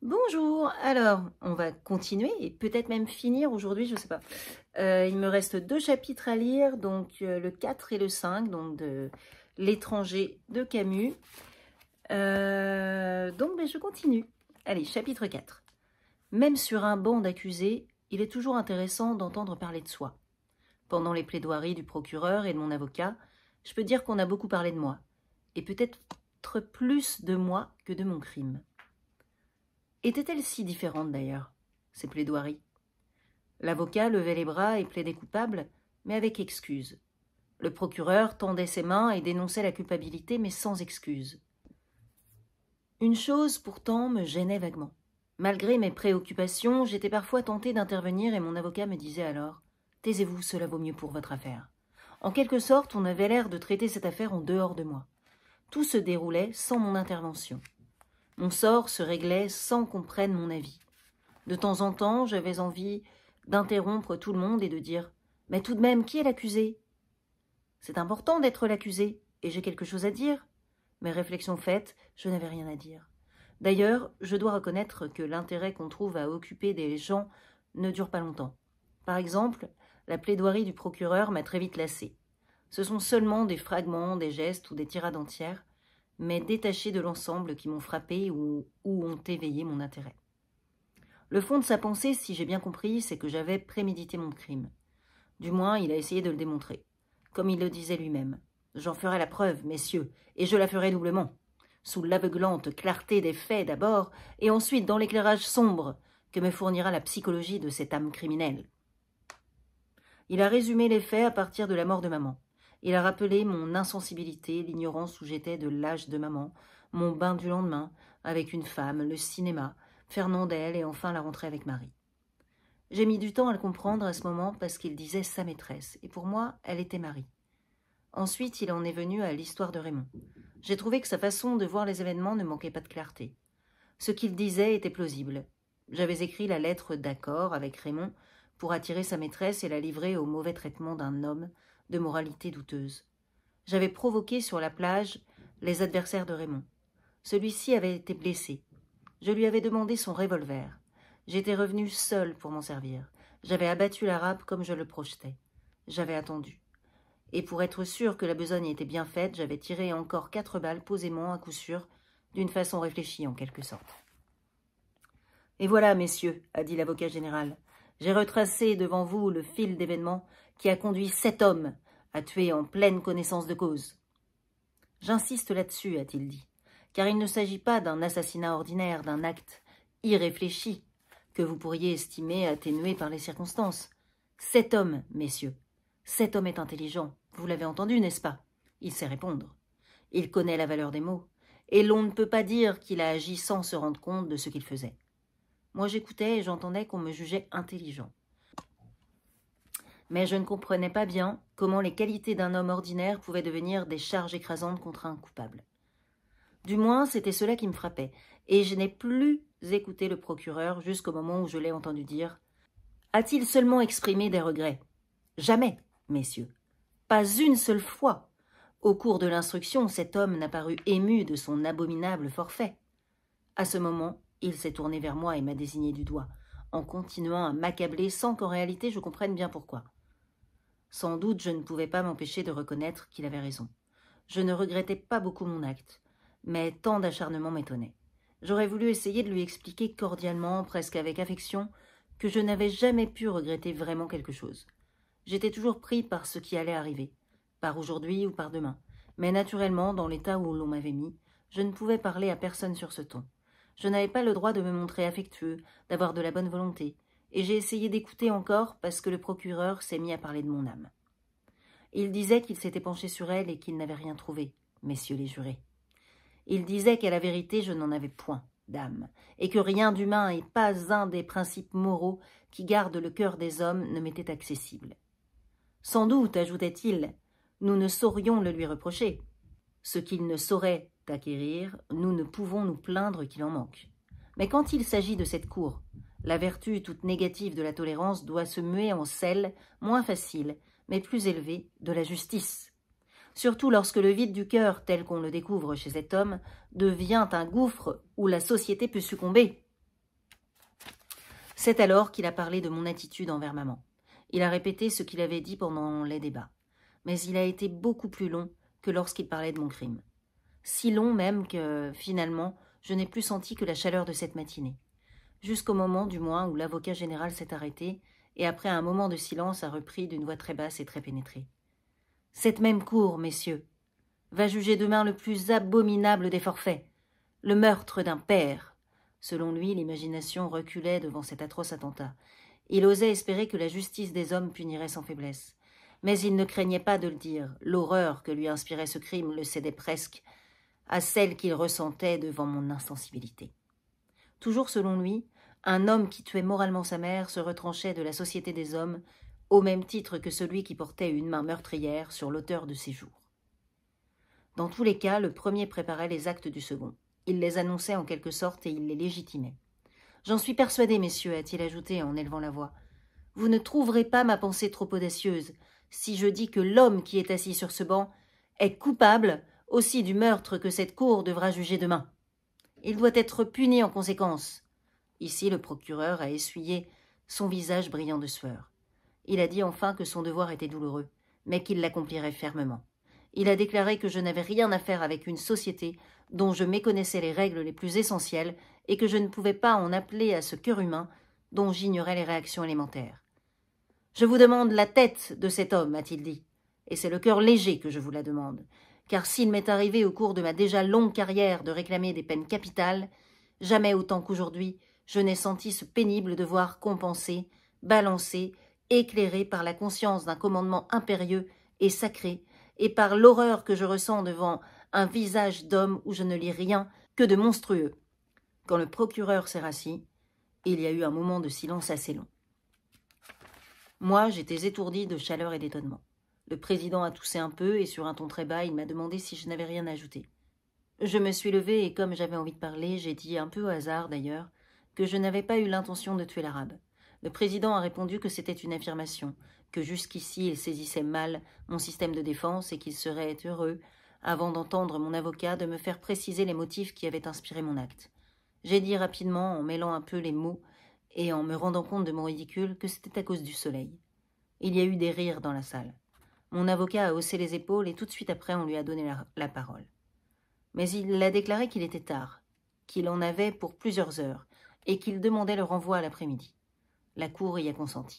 Bonjour, alors on va continuer et peut-être même finir aujourd'hui, je ne sais pas. Il me reste 2 chapitres à lire, donc le 4 et le 5, donc de L'étranger de Camus. Je continue. Allez, chapitre 4. Même sur un banc d'accusés, il est toujours intéressant d'entendre parler de soi. Pendant les plaidoiries du procureur et de mon avocat, je peux dire qu'on a beaucoup parlé de moi, et peut-être plus de moi que de mon crime. Étaient-elles si différentes d'ailleurs, ces plaidoiries? L'avocat levait les bras et plaidait coupable, mais avec excuse. Le procureur tendait ses mains et dénonçait la culpabilité, mais sans excuse. Une chose, pourtant, me gênait vaguement. Malgré mes préoccupations, j'étais parfois tentée d'intervenir et mon avocat me disait alors « Taisez-vous, cela vaut mieux pour votre affaire. » En quelque sorte, on avait l'air de traiter cette affaire en dehors de moi. Tout se déroulait sans mon intervention. Mon sort se réglait sans qu'on prenne mon avis. De temps en temps, j'avais envie d'interrompre tout le monde et de dire « Mais tout de même, qui est l'accusé ?» C'est important d'être l'accusé, et j'ai quelque chose à dire. Mes réflexions faites, je n'avais rien à dire. D'ailleurs, je dois reconnaître que l'intérêt qu'on trouve à occuper des gens ne dure pas longtemps. Par exemple, la plaidoirie du procureur m'a très vite lassée. Ce sont seulement des fragments, des gestes ou des tirades entières, mais détachés de l'ensemble qui m'ont frappé ou ont éveillé mon intérêt. Le fond de sa pensée, si j'ai bien compris, c'est que j'avais prémédité mon crime. Du moins, il a essayé de le démontrer. Comme il le disait lui-même. J'en ferai la preuve, messieurs, et je la ferai doublement. Sous l'aveuglante clarté des faits d'abord, et ensuite dans l'éclairage sombre que me fournira la psychologie de cette âme criminelle. Il a résumé les faits à partir de la mort de maman. Il a rappelé mon insensibilité, l'ignorance où j'étais de l'âge de maman, mon bain du lendemain, avec une femme, le cinéma, Fernandel et enfin la rentrée avec Marie. J'ai mis du temps à le comprendre à ce moment parce qu'il disait sa maîtresse, et pour moi, elle était Marie. Ensuite, il en est venu à l'histoire de Raymond. J'ai trouvé que sa façon de voir les événements ne manquait pas de clarté. Ce qu'il disait était plausible. J'avais écrit la lettre d'accord avec Raymond pour attirer sa maîtresse et la livrer au mauvais traitement d'un homme de moralité douteuse. J'avais provoqué sur la plage les adversaires de Raymond. Celui-ci avait été blessé. Je lui avais demandé son revolver. J'étais revenue seule pour m'en servir. J'avais abattu l'arabe comme je le projetais. J'avais attendu. Et pour être sûr que la besogne était bien faite, j'avais tiré encore 4 balles posément à coup sûr, d'une façon réfléchie en quelque sorte. « Et voilà, messieurs, a dit l'avocat général, j'ai retracé devant vous le fil d'événements qui a conduit 7 hommes à tuer en pleine connaissance de cause. J'insiste là-dessus, a-t-il dit, car il ne s'agit pas d'un assassinat ordinaire, d'un acte irréfléchi que vous pourriez estimer atténué par les circonstances. 7 hommes, messieurs. 7 hommes est intelligent, vous l'avez entendu, n'est-ce pas? Il sait répondre. Il connaît la valeur des mots, et l'on ne peut pas dire qu'il a agi sans se rendre compte de ce qu'il faisait. Moi j'écoutais et j'entendais qu'on me jugeait intelligent. Mais je ne comprenais pas bien comment les qualités d'un homme ordinaire pouvaient devenir des charges écrasantes contre un coupable. Du moins, c'était cela qui me frappait, et je n'ai plus écouté le procureur jusqu'au moment où je l'ai entendu dire « A-t-il seulement exprimé des regrets ?»« Jamais, messieurs. Pas une seule fois. Au cours de l'instruction, cet homme n'a paru ému de son abominable forfait. À ce moment, il s'est tourné vers moi et m'a désigné du doigt, en continuant à m'accabler sans qu'en réalité je comprenne bien pourquoi. Sans doute je ne pouvais pas m'empêcher de reconnaître qu'il avait raison. Je ne regrettais pas beaucoup mon acte, mais tant d'acharnement m'étonnait. J'aurais voulu essayer de lui expliquer cordialement, presque avec affection, que je n'avais jamais pu regretter vraiment quelque chose. J'étais toujours pris par ce qui allait arriver, par aujourd'hui ou par demain, mais naturellement, dans l'état où l'on m'avait mis, je ne pouvais parler à personne sur ce ton. Je n'avais pas le droit de me montrer affectueux, d'avoir de la bonne volonté, et j'ai essayé d'écouter encore parce que le procureur s'est mis à parler de mon âme. Il disait qu'il s'était penché sur elle et qu'il n'avait rien trouvé, messieurs les jurés. Il disait qu'à la vérité je n'en avais point d'âme, et que rien d'humain et pas un des principes moraux qui gardent le cœur des hommes ne m'était accessible. Sans doute, ajoutait-il, nous ne saurions le lui reprocher. Ce qu'il ne saurait acquérir, nous ne pouvons nous plaindre qu'il en manque. Mais quand il s'agit de cette cour, la vertu toute négative de la tolérance doit se muer en celle, moins facile, mais plus élevée, de la justice. Surtout lorsque le vide du cœur, tel qu'on le découvre chez cet homme, devient un gouffre où la société peut succomber. C'est alors qu'il a parlé de mon attitude envers maman. Il a répété ce qu'il avait dit pendant les débats. Mais il a été beaucoup plus long que lorsqu'il parlait de mon crime. Si long même que, finalement, je n'ai plus senti que la chaleur de cette matinée. Jusqu'au moment, du moins, où l'avocat général s'est arrêté et après un moment de silence a repris d'une voix très basse et très pénétrée. « Cette même cour, messieurs, va juger demain le plus abominable des forfaits, le meurtre d'un père. » Selon lui, l'imagination reculait devant cet atroce attentat. Il osait espérer que la justice des hommes punirait sans faiblesse. Mais il ne craignait pas de le dire. L'horreur que lui inspirait ce crime le cédait presque à celle qu'il ressentait devant mon insensibilité. Toujours selon lui, un homme qui tuait moralement sa mère se retranchait de la société des hommes au même titre que celui qui portait une main meurtrière sur l'auteur de ses jours. Dans tous les cas, le premier préparait les actes du second. Il les annonçait en quelque sorte et il les légitimait. « J'en suis persuadé, messieurs, a-t-il ajouté en élevant la voix. Vous ne trouverez pas ma pensée trop audacieuse si je dis que l'homme qui est assis sur ce banc est coupable aussi du meurtre que cette cour devra juger demain. Il doit être puni en conséquence. » Ici, le procureur a essuyé son visage brillant de sueur. Il a dit enfin que son devoir était douloureux, mais qu'il l'accomplirait fermement. Il a déclaré que je n'avais rien à faire avec une société dont je méconnaissais les règles les plus essentielles et que je ne pouvais pas en appeler à ce cœur humain dont j'ignorais les réactions élémentaires. « Je vous demande la tête de cet homme, a-t-il dit, et c'est le cœur léger que je vous la demande, car s'il m'est arrivé au cours de ma déjà longue carrière de réclamer des peines capitales, jamais autant qu'aujourd'hui je n'ai senti ce pénible devoir compensé, balancé, éclairé par la conscience d'un commandement impérieux et sacré, et par l'horreur que je ressens devant un visage d'homme où je ne lis rien que de monstrueux. » Quand le procureur s'est rassis, il y a eu un moment de silence assez long. Moi, j'étais étourdie de chaleur et d'étonnement. Le président a toussé un peu et sur un ton très bas, il m'a demandé si je n'avais rien à ajouter. Je me suis levée et comme j'avais envie de parler, j'ai dit, un peu au hasard d'ailleurs, que je n'avais pas eu l'intention de tuer l'arabe. Le président a répondu que c'était une affirmation, que jusqu'ici il saisissait mal mon système de défense et qu'il serait heureux, avant d'entendre mon avocat, de me faire préciser les motifs qui avaient inspiré mon acte. J'ai dit rapidement, en mêlant un peu les mots et en me rendant compte de mon ridicule, que c'était à cause du soleil. Il y a eu des rires dans la salle. Mon avocat a haussé les épaules et tout de suite après on lui a donné la parole. Mais il a déclaré qu'il était tard, qu'il en avait pour plusieurs heures et qu'il demandait le renvoi à l'après-midi. La cour y a consenti.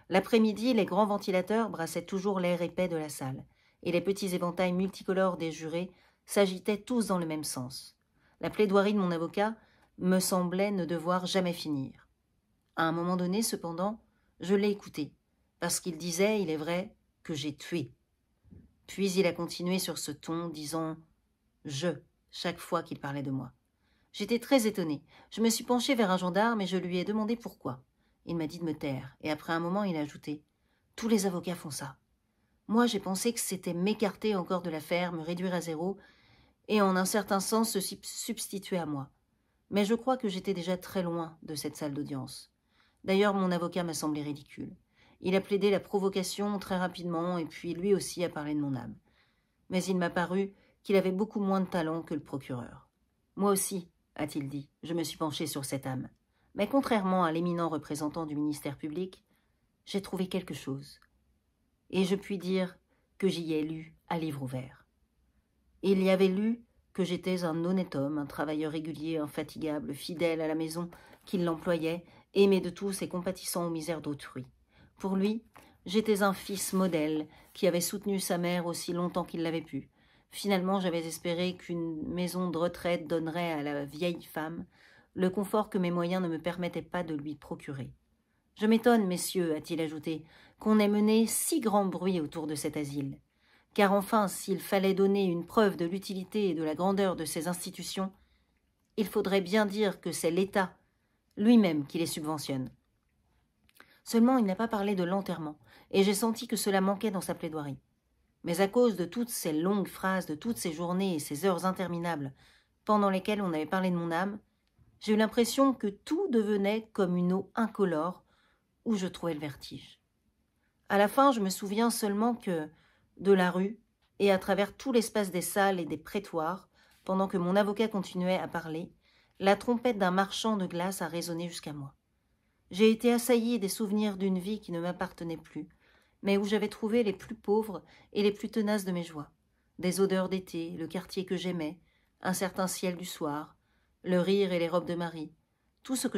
L'après-midi, les grands ventilateurs brassaient toujours l'air épais de la salle, et les petits éventails multicolores des jurés s'agitaient tous dans le même sens. La plaidoirie de mon avocat me semblait ne devoir jamais finir. À un moment donné, cependant, je l'ai écouté, parce qu'il disait, il est vrai, que j'ai tué. Puis il a continué sur ce ton, disant « je » chaque fois qu'il parlait de moi. J'étais très étonnée. Je me suis penchée vers un gendarme et je lui ai demandé pourquoi. Il m'a dit de me taire, et après un moment, il a ajouté « Tous les avocats font ça. » Moi, j'ai pensé que c'était m'écarter encore de l'affaire, me réduire à zéro, et en un certain sens se substituer à moi. Mais je crois que j'étais déjà très loin de cette salle d'audience. D'ailleurs, mon avocat m'a semblé ridicule. Il a plaidé la provocation très rapidement, et puis lui aussi a parlé de mon âme. Mais il m'a paru qu'il avait beaucoup moins de talent que le procureur. Moi aussi, a-t-il dit, je me suis penché sur cette âme. Mais contrairement à l'éminent représentant du ministère public, j'ai trouvé quelque chose. Et je puis dire que j'y ai lu à livre ouvert. Il y avait lu que j'étais un honnête homme, un travailleur régulier, infatigable, fidèle à la maison qui l'employait, aimé de tous et compatissant aux misères d'autrui. Pour lui, j'étais un fils modèle qui avait soutenu sa mère aussi longtemps qu'il l'avait pu. Finalement, j'avais espéré qu'une maison de retraite donnerait à la vieille femme le confort que mes moyens ne me permettaient pas de lui procurer. « Je m'étonne, messieurs, a-t-il ajouté, qu'on ait mené si grand bruit autour de cet asile. Car enfin, s'il fallait donner une preuve de l'utilité et de la grandeur de ces institutions, il faudrait bien dire que c'est l'État lui-même qui les subventionne. » Seulement, il n'a pas parlé de l'enterrement, et j'ai senti que cela manquait dans sa plaidoirie. Mais à cause de toutes ces longues phrases, de toutes ces journées et ces heures interminables pendant lesquelles on avait parlé de mon âme, j'ai eu l'impression que tout devenait comme une eau incolore où je trouvais le vertige. À la fin, je me souviens seulement que, de la rue, et à travers tout l'espace des salles et des prétoires, pendant que mon avocat continuait à parler, la trompette d'un marchand de glace a résonné jusqu'à moi. J'ai été assaillie des souvenirs d'une vie qui ne m'appartenait plus, mais où j'avais trouvé les plus pauvres et les plus tenaces de mes joies. Des odeurs d'été, le quartier que j'aimais, un certain ciel du soir, le rire et les robes de Marie, tout ce que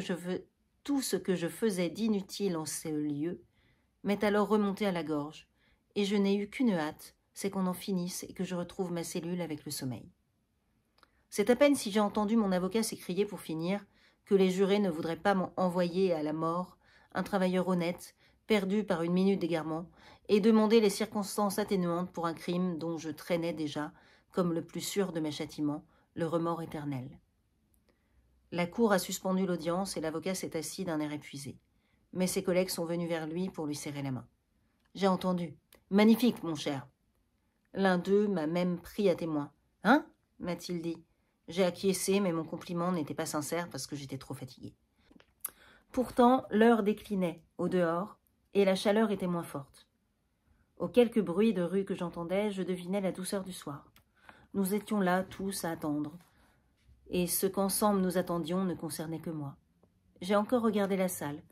je faisais d'inutile en ce lieu m'est alors remonté à la gorge, et je n'ai eu qu'une hâte, c'est qu'on en finisse et que je retrouve ma cellule avec le sommeil. C'est à peine si j'ai entendu mon avocat s'écrier pour finir que les jurés ne voudraient pas m'envoyer à la mort, un travailleur honnête, perdu par une minute d'égarement, et demander les circonstances atténuantes pour un crime dont je traînais déjà, comme le plus sûr de mes châtiments, le remords éternel. La cour a suspendu l'audience et l'avocat s'est assis d'un air épuisé. Mais ses collègues sont venus vers lui pour lui serrer la main. « J'ai entendu. Magnifique, mon cher. » L'un d'eux m'a même pris à témoin. « Hein » m'a-t-il dit. J'ai acquiescé, mais mon compliment n'était pas sincère parce que j'étais trop fatiguée. Pourtant, l'heure déclinait, au dehors, et la chaleur était moins forte. Aux quelques bruits de rue que j'entendais, je devinais la douceur du soir. Nous étions là, tous, à attendre. Et ce qu'ensemble nous attendions ne concernait que moi. J'ai encore regardé la salle.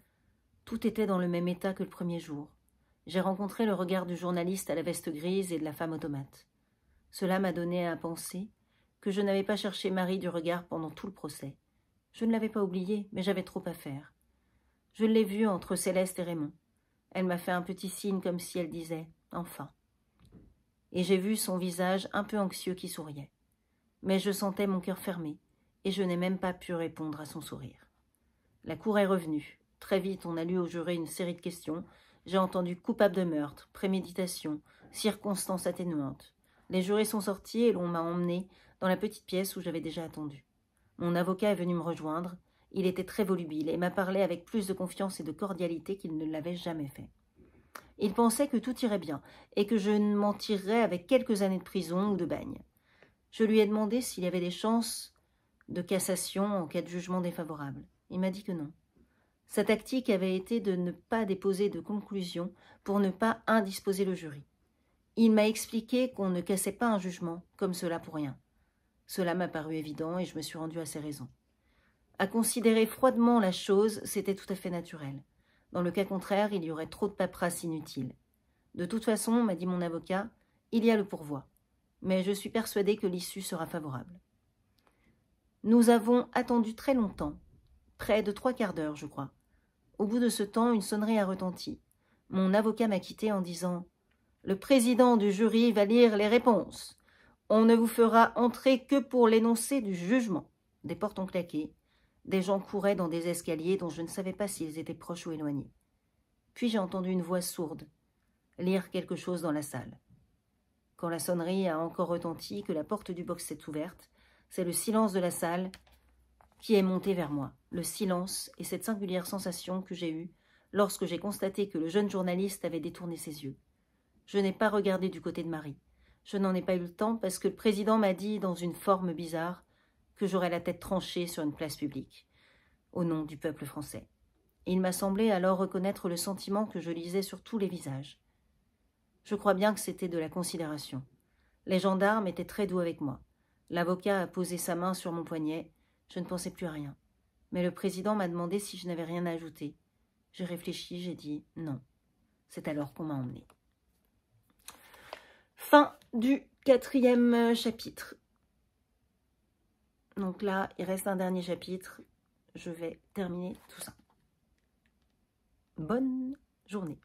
Tout était dans le même état que le premier jour. J'ai rencontré le regard du journaliste à la veste grise et de la femme automate. Cela m'a donné à penser que je n'avais pas cherché Marie du regard pendant tout le procès. Je ne l'avais pas oubliée, mais j'avais trop à faire. Je l'ai vue entre Céleste et Raymond. Elle m'a fait un petit signe comme si elle disait « enfin ». Et j'ai vu son visage un peu anxieux qui souriait. Mais je sentais mon cœur fermé, et je n'ai même pas pu répondre à son sourire. La cour est revenue. Très vite, on a lu au juré une série de questions. J'ai entendu coupable de meurtre, préméditation, circonstances atténuantes. Les jurés sont sortis et l'on m'a emmené dans la petite pièce où j'avais déjà attendu. Mon avocat est venu me rejoindre. Il était très volubile et m'a parlé avec plus de confiance et de cordialité qu'il ne l'avait jamais fait. Il pensait que tout irait bien et que je m'en tirerais avec quelques années de prison ou de bagne. Je lui ai demandé s'il y avait des chances de cassation en cas de jugement défavorable. Il m'a dit que non. Sa tactique avait été de ne pas déposer de conclusion pour ne pas indisposer le jury. Il m'a expliqué qu'on ne cassait pas un jugement comme cela pour rien. Cela m'a paru évident et je me suis rendue à ses raisons. À considérer froidement la chose, c'était tout à fait naturel. Dans le cas contraire, il y aurait trop de paperasse inutile. De toute façon, m'a dit mon avocat, il y a le pourvoi. Mais je suis persuadée que l'issue sera favorable. Nous avons attendu très longtemps, près de 3/4 d'heure, je crois. Au bout de ce temps, une sonnerie a retenti. Mon avocat m'a quitté en disant « Le président du jury va lire les réponses. On ne vous fera entrer que pour l'énoncé du jugement. » Des portes ont claqué. Des gens couraient dans des escaliers dont je ne savais pas s'ils étaient proches ou éloignés. Puis j'ai entendu une voix sourde lire quelque chose dans la salle. Quand la sonnerie a encore retenti, que la porte du box s'est ouverte, c'est le silence de la salle qui est monté vers moi. Le silence et cette singulière sensation que j'ai eue lorsque j'ai constaté que le jeune journaliste avait détourné ses yeux. Je n'ai pas regardé du côté de Marie. Je n'en ai pas eu le temps parce que le président m'a dit, dans une forme bizarre, que j'aurais la tête tranchée sur une place publique, au nom du peuple français. Il m'a semblé alors reconnaître le sentiment que je lisais sur tous les visages. Je crois bien que c'était de la considération. Les gendarmes étaient très doux avec moi. L'avocat a posé sa main sur mon poignet. Je ne pensais plus à rien. Mais le président m'a demandé si je n'avais rien à ajouter. J'ai réfléchi, j'ai dit non. C'est alors qu'on m'a emmenée. Fin du 4e chapitre. Donc là, il reste un dernier chapitre. Je vais terminer tout ça. Bonne journée.